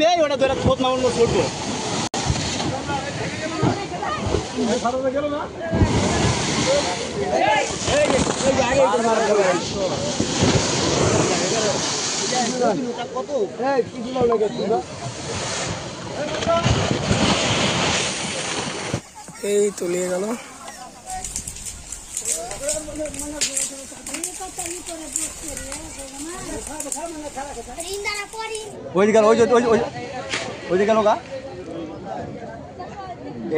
মেয়ে ওটা ধরে খোঁজ না অন্য করবো এই তলিয়ে গেল। ওই গেল ওই যে গেল গা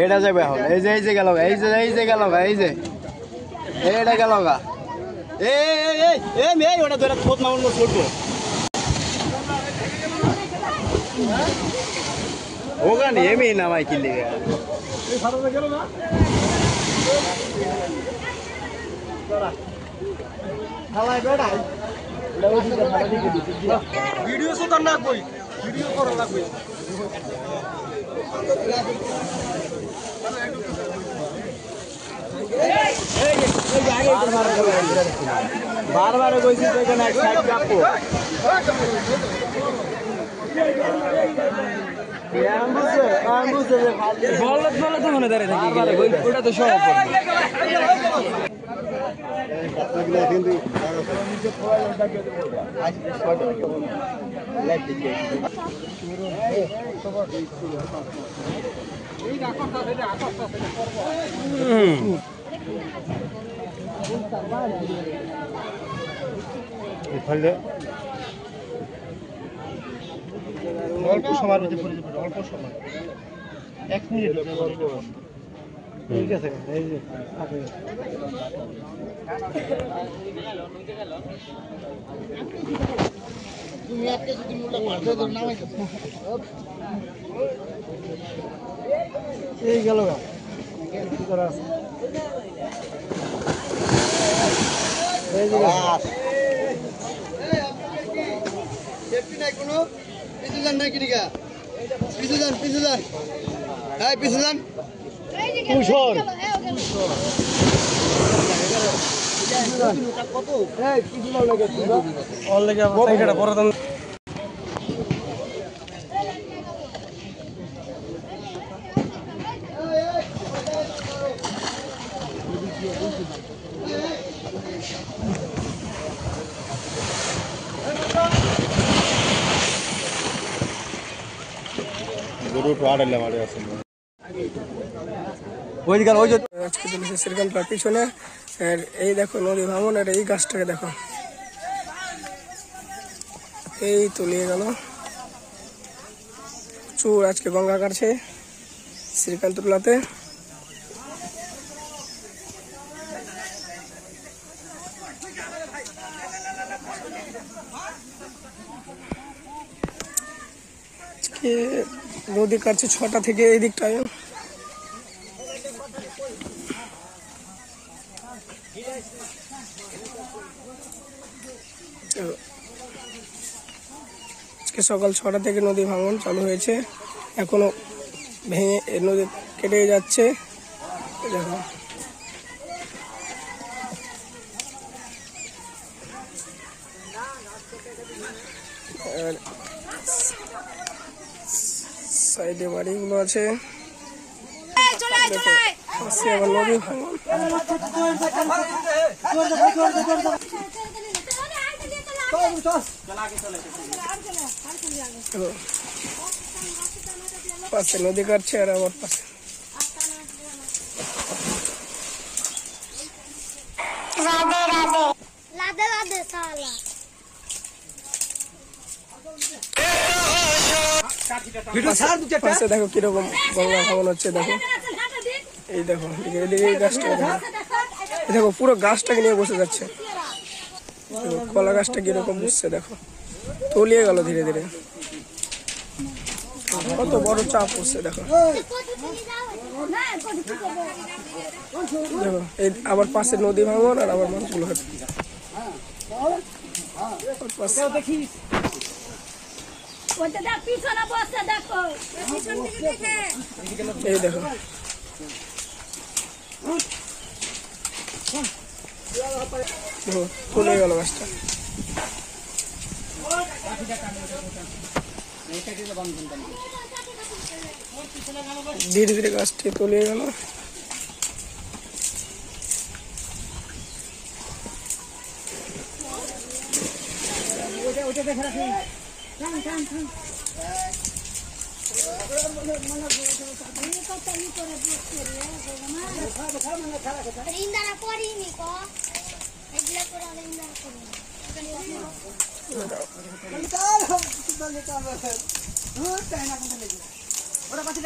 এটা যাবে এখন এই যে গেল এই যে গেল গা এই যে এটা গেল গা এই মেয়ে ওটা ধরে খোঁজ না অন্য করবো ওখানে এমনি নামাই কিনলে ভিডিও সুতার না কই ভিডিও করা লাগবে বারবার কইছি তো এখানে এক সাইড কাপড় বলে তো মনে দাঁড়িয়ে থাকি ওটা তো সব অল্প সময়ের মধ্যে পড়ে যাবে অল্প সময় 1 মিনিট ঠিক আছে এই যে তুমি আজকে যদি মুলা মারতে দাও নামাই দাও এই গেল গা কি করা আছে এই যে সেফটি নাই কোনো পিছু যান নাই কিনিকা পিছু যান হ্যাঁ পিছু যান কুশল কত এই পিছু যান লাগে অল লাগে এটা বড় দাম শ্রীকান্তর পিছনে এই দেখো নদী ভাঙন আর এই গাছটাকে দেখো এই তলিয়ে গেল প্রচুর আজকে গঙ্গা কাটছে শ্রীকান্তলাতে নদী কাটছে 6টা থেকে এই দিকটায় সকাল 6টা থেকে নদী ভাঙন চালু হয়েছে এখনো ভেঙে নদী কেটে যাচ্ছে দেখো সাইডে বাড়িগুলো আছে আবার নদী ভাঙন পাশে নদী কাটছে আর আমার পাশে পাশে দেখো কিরকম গঙ্গা ভাঙন হচ্ছে দেখো এই দেখো এদিকে এই গাছটা দেখো দেখো পুরো গাছটাকে নিয়ে বসে যাচ্ছে কলা গাছটা কিরকম বুঝছে দেখো তলিয়ে গেল ধীরে ধীরে কত বড় চাপ পড়ছে দেখো দেখো এই আবার পাশে নদী ভাঙন আর আবার মানুষগুলো হচ্ছে এই দেখো চলে গেল গাছটা ধীরে ধীরে গাছটি তলিয়ে গেল। ওরা পাশে